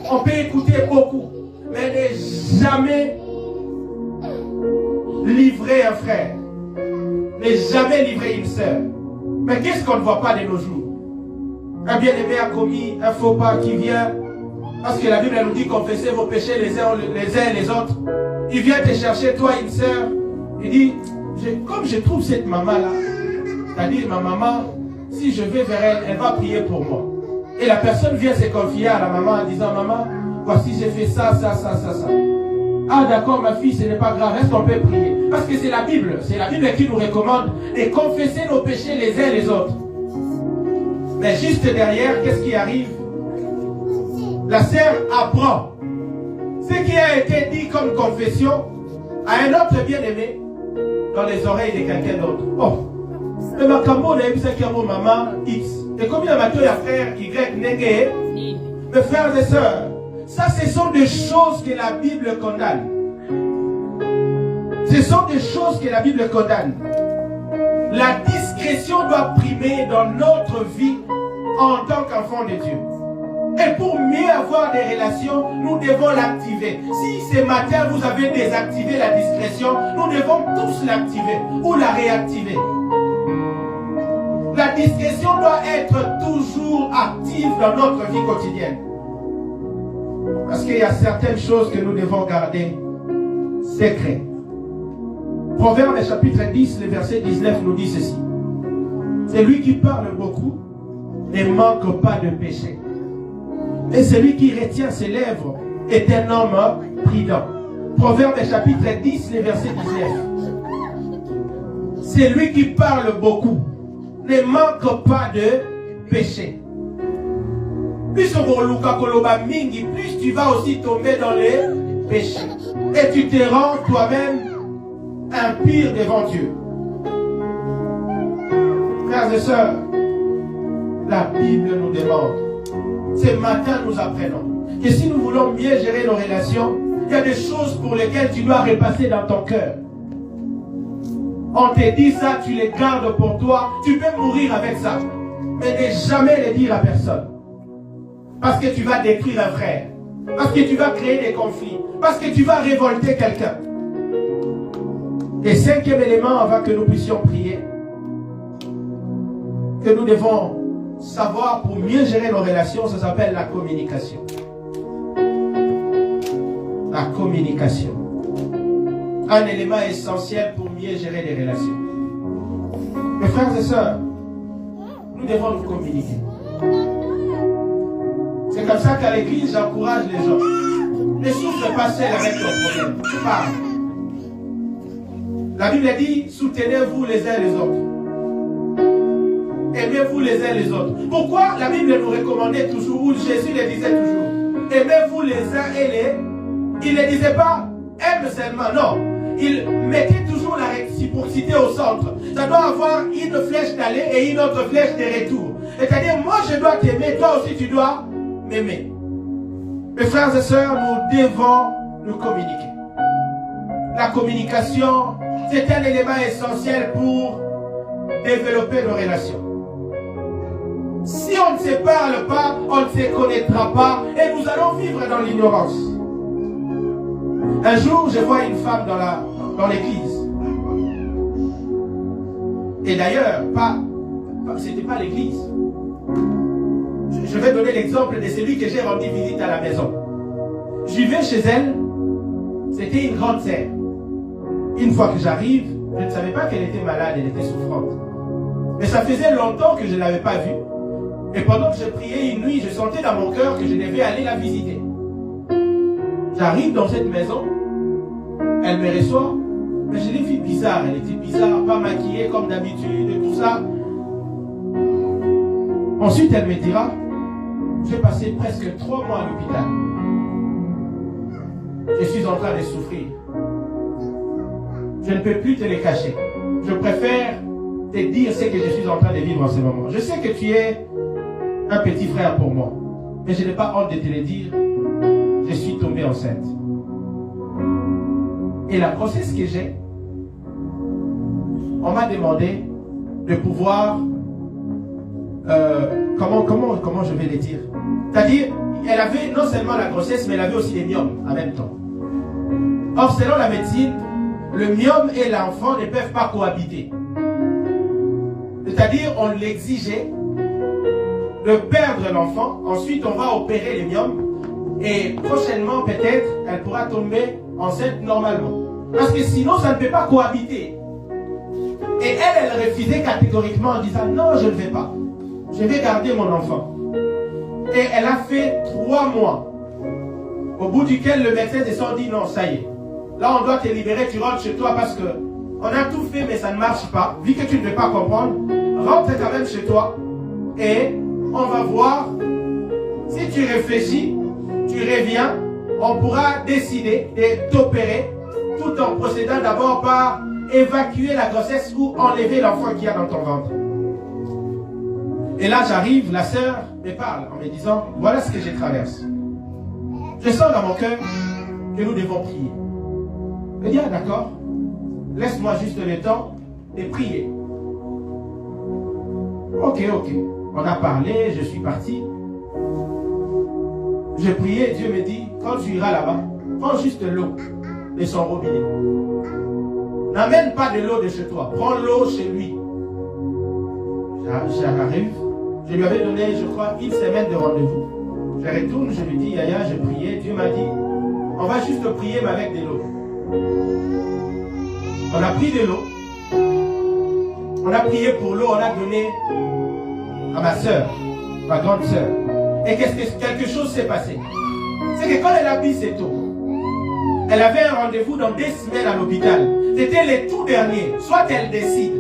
On peut écouter beaucoup. Mais ne jamais livrer un frère. Ne jamais livrer une sœur. Mais qu'est-ce qu'on ne voit pas de nos jours? Un bien-aimé a commis un faux pas qui vient, parce que la Bible nous dit confessez vos péchés les uns et les autres. Il vient te chercher, toi, une sœur. Il dit, comme je trouve cette maman-là, c'est-à-dire ma maman, si je vais vers elle, elle va prier pour moi. Et la personne vient se confier à la maman en disant, maman, voici j'ai fait ça. Ah d'accord ma fille, ce n'est pas grave, est-ce qu'on peut prier? Parce que c'est la Bible qui nous recommande de confesser nos péchés les uns les autres. Mais juste derrière, qu'est-ce qui arrive? La sœur apprend ce qui a été dit comme confession à un autre bien-aimé dans les oreilles de quelqu'un d'autre. Oh, mais ma camo n'a eu ça qui a mon maman X. Et combien de matin il y a frère Y négué? Mes frères et sœurs, ça ce sont des choses que la Bible condamne. Ce sont des choses que la Bible condamne. La discrétion doit primer dans notre vie en tant qu'enfant de Dieu. Et pour mieux avoir des relations, nous devons l'activer. Si ce matin vous avez désactivé la discrétion, nous devons tous l'activer ou la réactiver. La discrétion doit être toujours active dans notre vie quotidienne. Parce qu'il y a certaines choses que nous devons garder secrètes. Proverbe chapitre 10, le verset 19 nous dit ceci. Celui qui parle beaucoup ne manque pas de péché. Et celui qui retient ses lèvres est un homme prudent. Proverbe chapitre 10, le verset 19. Celui qui parle beaucoup ne manque pas de péché. Plus tu vas aussi tomber dans les péchés. Et tu te rends toi-même impur devant Dieu. Frères et sœurs, la Bible nous demande, ce matin nous apprenons que si nous voulons mieux gérer nos relations, il y a des choses pour lesquelles tu dois repasser dans ton cœur. On te dit ça, tu les gardes pour toi, tu peux mourir avec ça. Mais ne jamais le dire à personne. Parce que tu vas détruire un frère. Parce que tu vas créer des conflits. Parce que tu vas révolter quelqu'un. Et cinquième élément avant que nous puissions prier, que nous devons savoir pour mieux gérer nos relations, ça s'appelle la communication. La communication. Un élément essentiel pour mieux gérer les relations. Mes frères et sœurs, nous devons nous communiquer. C'est comme ça qu'à l'église, j'encourage les gens. Ne souffre pas seul avec ton problème. Tu parles. La Bible dit, soutenez-vous les uns les autres. Aimez-vous les uns les autres. Pourquoi la Bible nous recommandait toujours, ou Jésus le disait toujours, aimez-vous les uns et les... Il ne disait pas, aime seulement, non. Il mettait toujours la réciprocité au centre. Ça doit avoir une flèche d'aller et une autre flèche de retour. C'est-à-dire, moi je dois t'aimer, toi aussi tu dois m'aimer. Mes frères et sœurs, nous devons nous communiquer. La communication, c'est un élément essentiel pour développer nos relations. Si on ne se parle pas, on ne se connaîtra pas et nous allons vivre dans l'ignorance. Un jour, je vois une femme dans l'église. Et d'ailleurs, c'était pas l'église. Je vais donner l'exemple de celui que j'ai rendu visite à la maison. J'y vais chez elle. C'était une grande sœur. Une fois que j'arrive, je ne savais pas qu'elle était malade, elle était souffrante. Mais ça faisait longtemps que je ne l'avais pas vue. Et pendant que je priais une nuit, je sentais dans mon cœur que je devais aller la visiter. J'arrive dans cette maison, elle me reçoit, mais je l'ai vue bizarre, elle était bizarre, pas maquillée comme d'habitude et tout ça. Ensuite, elle me dira, j'ai passé presque 3 mois à l'hôpital. Je suis en train de souffrir. Je ne peux plus te les cacher. Je préfère te dire ce que je suis en train de vivre en ce moment. Je sais que tu es un petit frère pour moi, mais je n'ai pas honte de te le dire. Je suis tombée enceinte. Et la grossesse que j'ai, on m'a demandé de pouvoir, comment je vais le dire? C'est-à-dire, elle avait non seulement la grossesse, mais elle avait aussi les myomes en même temps. Or, selon la médecine, le myome et l'enfant ne peuvent pas cohabiter. C'est-à-dire, on l'exigeait de perdre l'enfant, ensuite on va opérer les myomes, et prochainement, peut-être, elle pourra tomber enceinte normalement. Parce que sinon, ça ne peut pas cohabiter. Et elle refusait catégoriquement en disant, non, je ne vais pas. Je vais garder mon enfant. Et elle a fait 3 mois. Au bout duquel le médecin se dit, non, ça y est. Là, on doit te libérer, tu rentres chez toi parce que on a tout fait, mais ça ne marche pas. Vu que tu ne veux pas comprendre, rentre quand même chez toi. Et on va voir. Si tu réfléchis, tu reviens, on pourra décider de t'opérer tout en procédant d'abord par évacuer la grossesse ou enlever l'enfant qu'il y a dans ton ventre. Et là, j'arrive, la sœur me parle en me disant, voilà ce que je traverse. Je sens dans mon cœur que nous devons prier. Je dis, ah, d'accord, laisse-moi juste le temps de prier. Ok. On a parlé, je suis parti. Je priais, Dieu me dit, quand tu iras là-bas, prends juste l'eau de son robinet. N'amène pas de l'eau de chez toi, prends l'eau chez lui. J'arrive, je lui avais donné, je crois, 1 semaine de rendez-vous. Je retourne, je lui dis, Yaya, je priais, Dieu m'a dit, on va juste prier, mais avec de l'eau. On a pris de l'eau, on a prié pour l'eau, on a donné à ma soeur, ma grande soeur. Et quelque chose s'est passé. C'est que quand elle a pris cette eau, elle avait un rendez-vous dans 2 semaines à l'hôpital. C'était le tout dernier. Soit elle décide,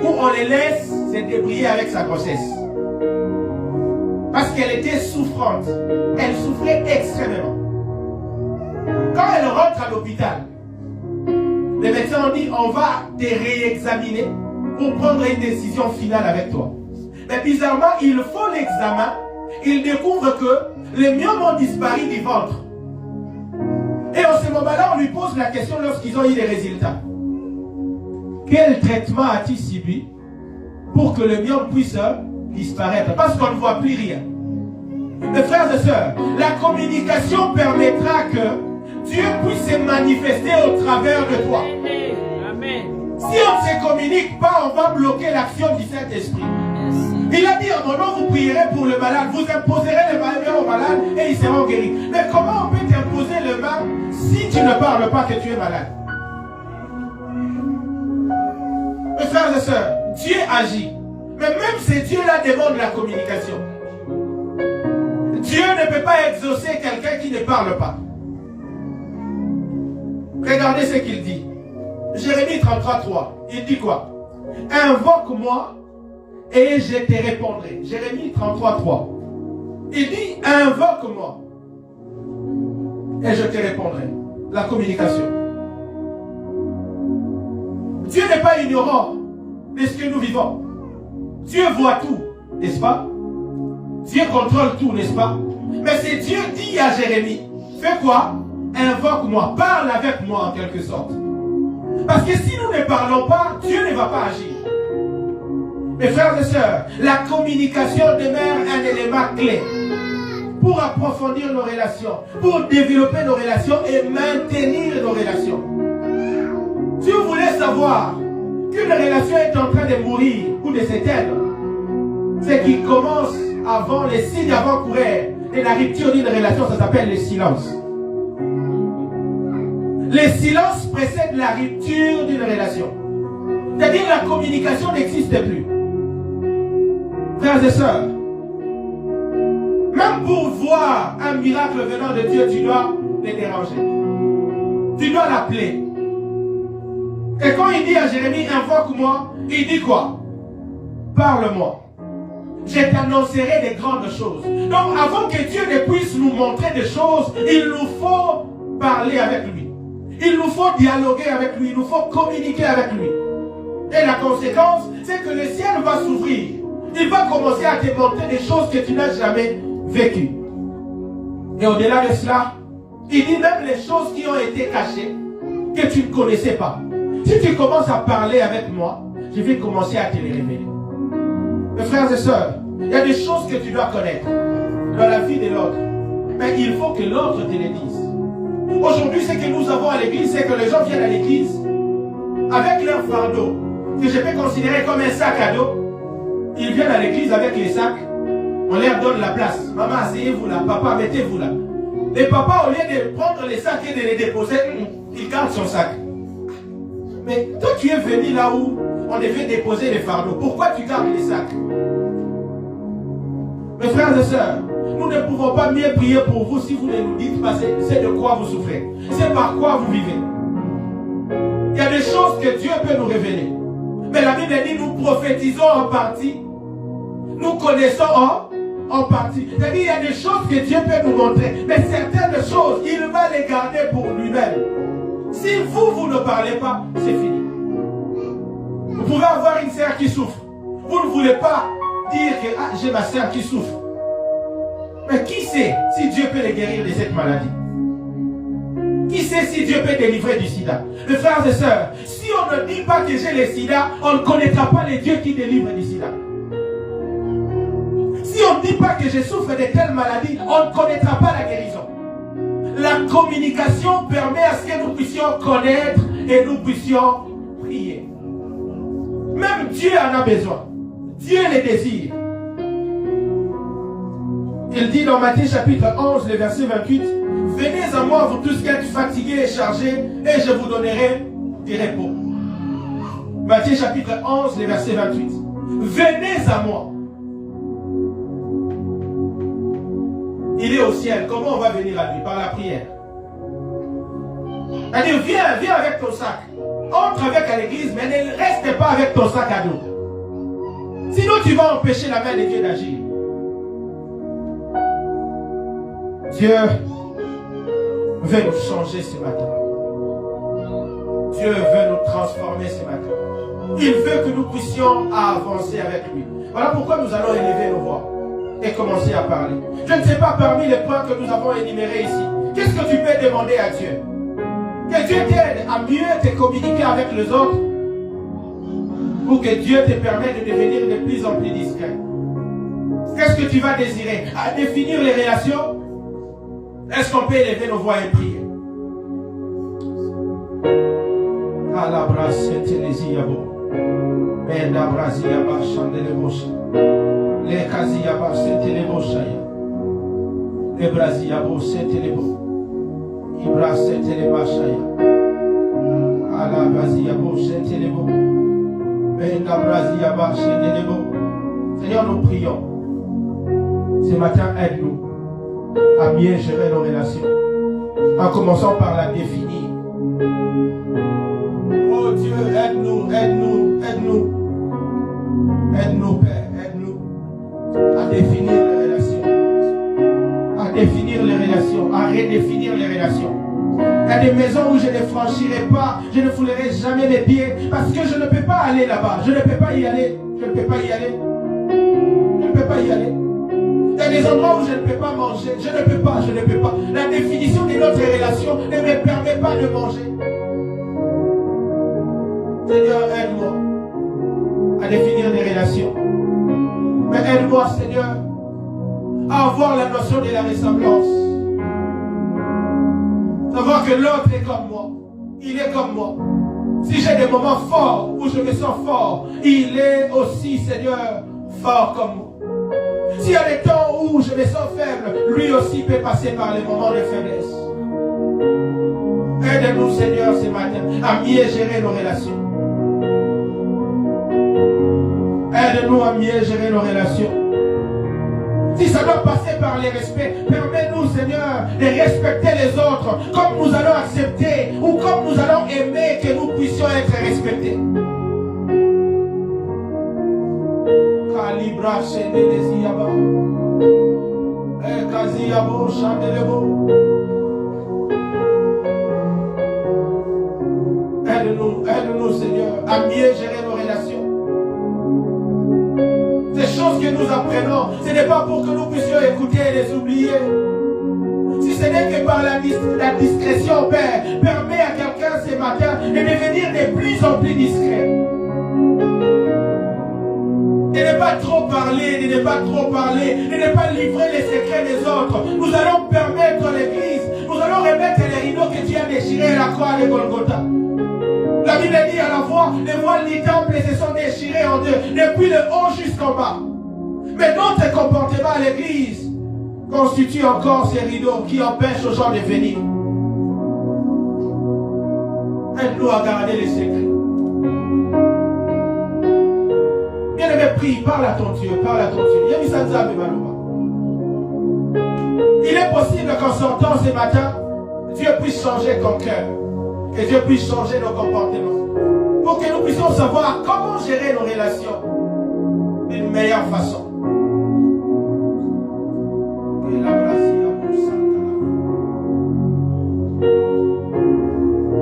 ou on les laisse se débrouiller avec sa grossesse. Parce qu'elle était souffrante. Elle souffrait extrêmement. Quand elle rentre à l'hôpital, les médecins ont dit, on va te réexaminer pour prendre une décision finale avec toi. Mais bizarrement, ils font l'examen, ils découvrent que les myomes ont disparu du ventre. Et en ce moment-là, on lui pose la question lorsqu'ils ont eu les résultats. Quel traitement a-t-il subi pour que le myome puisse disparaître? Parce qu'on ne voit plus rien. Mes frères et sœurs, la communication permettra que Dieu puisse se manifester au travers de toi. Amen. Si on ne se communique pas, on va bloquer l'action du Saint-Esprit. Il a dit en mon nom, vous prierez pour le malade, vous imposerez les malades aux malades et ils seront guéris. Mais comment on peut t'imposer le mal si tu ne parles pas que tu es malade? Mes frères et sœurs, Dieu agit. Mais même ces dieux-là demandent la communication. Dieu ne peut pas exaucer quelqu'un qui ne parle pas. Regardez ce qu'il dit. Jérémie 33:3. Il dit quoi? Invoque-moi et je te répondrai. Jérémie 33:3. Il dit, invoque-moi et je te répondrai. La communication. Dieu n'est pas ignorant de ce que nous vivons. Dieu voit tout, n'est-ce pas? Dieu contrôle tout, n'est-ce pas? Mais c'est Dieu dit à Jérémie, fais quoi? Invoque-moi, parle avec moi en quelque sorte. Parce que si nous ne parlons pas, Dieu ne va pas agir. Mes frères et sœurs, la communication demeure un élément clé pour approfondir nos relations, pour développer nos relations et maintenir nos relations. Si vous voulez savoir qu'une relation est en train de mourir ou de s'éteindre, c'est qu'il commence avant, les signes avant-coureurs de la rupture d'une relation, ça s'appelle le silence. Le silence précède la rupture d'une relation. C'est-à-dire la communication n'existe plus. Frères et sœurs, même pour voir un miracle venant de Dieu, tu dois le déranger. Tu dois l'appeler. Et quand il dit à Jérémie, invoque-moi, il dit quoi? Parle-moi. Je t'annoncerai des grandes choses. Donc avant que Dieu ne puisse nous montrer des choses, il nous faut parler avec lui. Il nous faut dialoguer avec lui. Il nous faut communiquer avec lui. Et la conséquence, c'est que le ciel va s'ouvrir. Il va commencer à te montrer des choses que tu n'as jamais vécues. Et au-delà de cela, Il dit même les choses qui ont été cachées, que tu ne connaissais pas. Si tu commences à parler avec moi, je vais commencer à te les révéler. Mes frères et sœurs, il y a des choses que tu dois connaître dans la vie de l'autre. Mais il faut que l'autre te les dise. Aujourd'hui, ce que nous avons à l'église, c'est que les gens viennent à l'église avec leur fardeau, que je peux considérer comme un sac à dos. Ils viennent à l'église avec les sacs. On leur donne la place. Maman, asseyez-vous là. Papa, mettez-vous là. Les papas, au lieu de prendre les sacs et de les déposer, ils gardent son sac. Mais toi, tu es venu là où on devait déposer les fardeaux. Pourquoi tu gardes les sacs? Mes frères et sœurs, nous ne pouvons pas mieux prier pour vous si vous ne nous dites pas c'est de quoi vous souffrez. C'est par quoi vous vivez. Il y a des choses que Dieu peut nous révéler. Mais la Bible dit nous prophétisons en partie. Nous connaissons en partie. C'est-à-dire il y a des choses que Dieu peut nous montrer. Mais certaines choses, il va les garder pour lui-même. Si vous ne parlez pas, c'est fini. Vous pouvez avoir une sœur qui souffre. Vous ne voulez pas dire que j'ai ma sœur qui souffre. Mais qui sait si Dieu peut les guérir de cette maladie? Qui sait si Dieu peut délivrer du sida? Mes frères et sœurs, si on ne dit pas que j'ai le sida, on ne connaîtra pas les dieux qui délivrent du sida. Si on ne dit pas que je souffre de telle maladie, on ne connaîtra pas la guérison. La communication permet à ce que nous puissions connaître et nous puissions prier. Même Dieu en a besoin. Dieu les désire. Il dit dans Matthieu chapitre 11, le verset 28, « Venez à moi, vous tous qui êtes fatigués et chargés, et je vous donnerai du repos. » Matthieu chapitre 11, le verset 28. « Venez à moi. » Il est au ciel. Comment on va venir à lui? Par la prière. C'est-à-dire, viens avec ton sac. Entre avec à l'église, mais ne reste pas avec ton sac à dos. Sinon, tu vas empêcher la main de Dieu d'agir. Dieu veut nous changer ce matin. Dieu veut nous transformer ce matin. Il veut que nous puissions avancer avec lui. Voilà pourquoi nous allons élever nos voix et commencer à parler. Je ne sais pas parmi les points que nous avons énumérés ici, qu'est-ce que tu peux demander à Dieu? Que Dieu t'aide à mieux te communiquer avec les autres, ou que Dieu te permette de devenir de plus en plus discret. Qu'est-ce que tu vas désirer? À définir les relations? Est-ce qu'on peut élever nos voix et prier? Seigneur, nous prions. Ce matin, aide-nous à mieux gérer nos relations, en commençant par la définir. Oh Dieu, aide-nous, aide-nous, aide-nous. Aide-nous, Père, aide-nous à définir les relations. À définir les relations, à redéfinir les relations. Il y a des maisons où je ne franchirai pas, je ne foulerai jamais les pieds, parce que je ne peux pas aller là-bas, je ne peux pas y aller, je ne peux pas y aller. Je ne peux pas y aller. Il y a des endroits où je ne peux pas manger. Je ne peux pas, je ne peux pas. La définition de notre relation ne me permet pas de manger. Seigneur, aide-moi à définir des relations. Mais aide-moi, Seigneur, à avoir la notion de la ressemblance. Savoir que l'autre est comme moi. Il est comme moi. Si j'ai des moments forts où je me sens fort, il est aussi, Seigneur, fort comme moi. S'il y a des temps où je me sens faible, lui aussi peut passer par les moments de faiblesse. Aide-nous, Seigneur, ce matin, à mieux gérer nos relations. Aide-nous à mieux gérer nos relations. Si ça doit passer par les respects, permets-nous, Seigneur, de respecter les autres comme nous allons accepter ou comme nous allons aimer que nous puissions être respectés. Calibra Shendelesiaba. Ekaziabo Chandelebo. Aide-nous, Seigneur, à mieux gérer nos relations. Ces choses que nous apprenons, ce n'est pas pour que nous puissions écouter et les oublier. Si ce n'est que par la discrétion, Père, permet à quelqu'un ce matin de devenir de plus en plus discret. De ne pas trop parler, de ne pas trop parler, de ne pas livrer les secrets des autres. Nous allons permettre l'Église, nous allons remettre les rideaux que Dieu a déchirés à la croix de Golgotha. La Bible dit à la fois, les voiles du temple se sont déchirés en deux, depuis le haut jusqu'en bas. Mais notre comportement à l'Église constitue encore ces rideaux qui empêchent aux gens de venir. Aide-nous à garder les secrets. Bien-aimé, prie, parle à ton Dieu, parle à ton Dieu. Il est possible qu'en sortant ce matin, Dieu puisse changer ton cœur, que Dieu puisse changer nos comportements, pour que nous puissions savoir comment gérer nos relations d'une meilleure façon.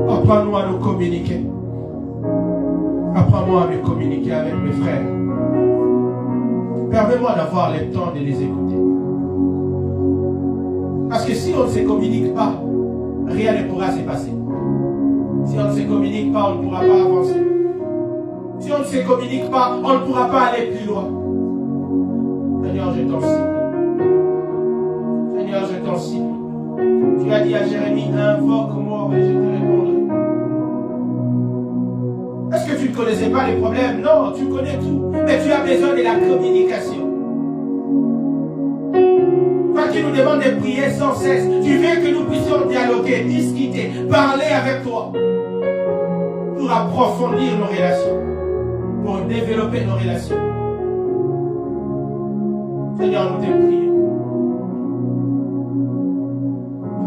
Apprends-nous à nous communiquer. Apprends-moi à me communiquer avec mes frères. Permets-moi d'avoir le temps de les écouter. Parce que si on ne se communique pas, rien ne pourra se passer. Si on ne se communique pas, on ne pourra pas avancer. Si on ne se communique pas, on ne pourra pas aller plus loin. Seigneur, je t'en supplie. Seigneur, je t'en supplie. Tu as dit à Jérémie, invoque-moi et je te répondrai. Est-ce que tu ne connaissais pas les problèmes? Non, tu connais tout. Mais tu as besoin de la communication. Toi qui nous demandes de prier sans cesse, tu veux que nous puissions dialoguer, discuter, parler avec toi. Pour approfondir nos relations. Pour développer nos relations. Seigneur, nous te prions.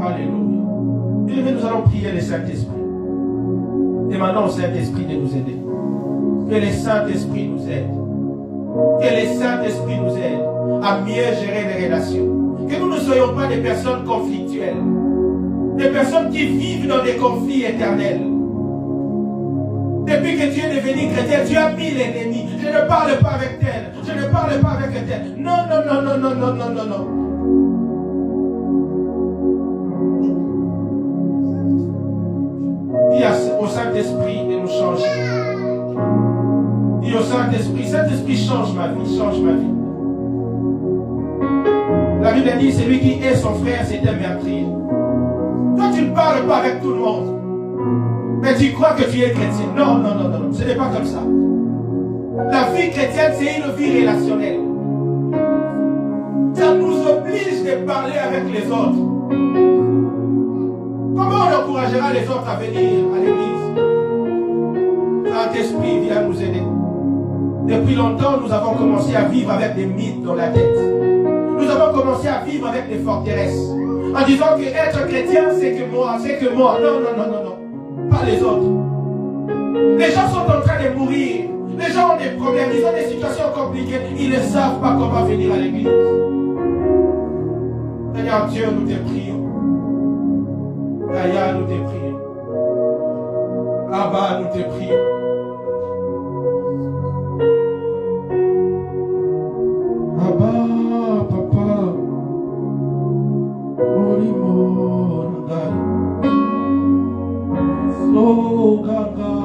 Alléluia. Et nous allons prier le Saint-Esprit. Demandons au Saint-Esprit de nous aider. Que le Saint-Esprit nous aide. Que le Saint-Esprit nous aide à mieux gérer les relations. Que nous ne soyons pas des personnes conflictuelles. Des personnes qui vivent dans des conflits éternels. Depuis que tu es devenu chrétien, tu as mis l'ennemi. Je ne parle pas avec tel. Je ne parle pas avec tel. Non, non, non, non, non, non, non, non, non. Dis au Saint-Esprit de nous changer. Dis au Saint-Esprit, Saint-Esprit change ma vie, change ma vie. La Bible dit, celui qui est son frère, c'est un meurtrier. Toi, tu ne parles pas avec tout le monde. Mais tu crois que tu es chrétien. Non, non, non, non, non, ce n'est pas comme ça. La vie chrétienne, c'est une vie relationnelle. Ça nous oblige de parler avec les autres. Comment on encouragera les autres à venir à l'église? Saint-Esprit vient nous aider. Depuis longtemps, nous avons commencé à vivre avec des mythes dans la tête. Nous avons commencé à vivre avec des forteresses. En disant que être chrétien, c'est que moi, c'est que moi. Non, non, non, non, non. Pas les autres. Les gens sont en train de mourir. Les gens ont des problèmes, ils ont des situations compliquées. Ils ne savent pas comment venir à l'église. Seigneur Dieu, nous te prions. Gaïa, nous te prions. Abba, nous te prions. Abba, papa, Molimo, Nagai, So Gaga,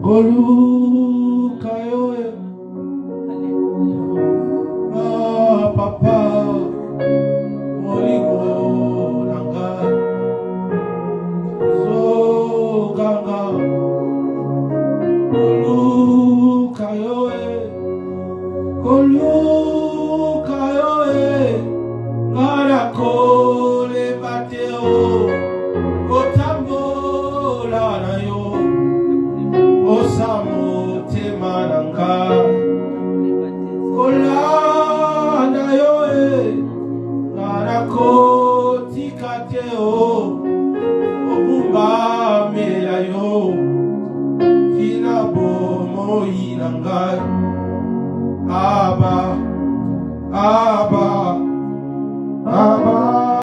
Golu, Kayoe, Ah, papa, Molimo, Nagai, So Gaga, Golu, Kayoe, Golu, Kayoe, Garako, le bateo, Otambo, Lanayo, Osamo, Temananga, Olanda yoe, Garako, Tikateo, Obumba, Melayo, Kinabo, Moinanga. Abba, Abba, Abba.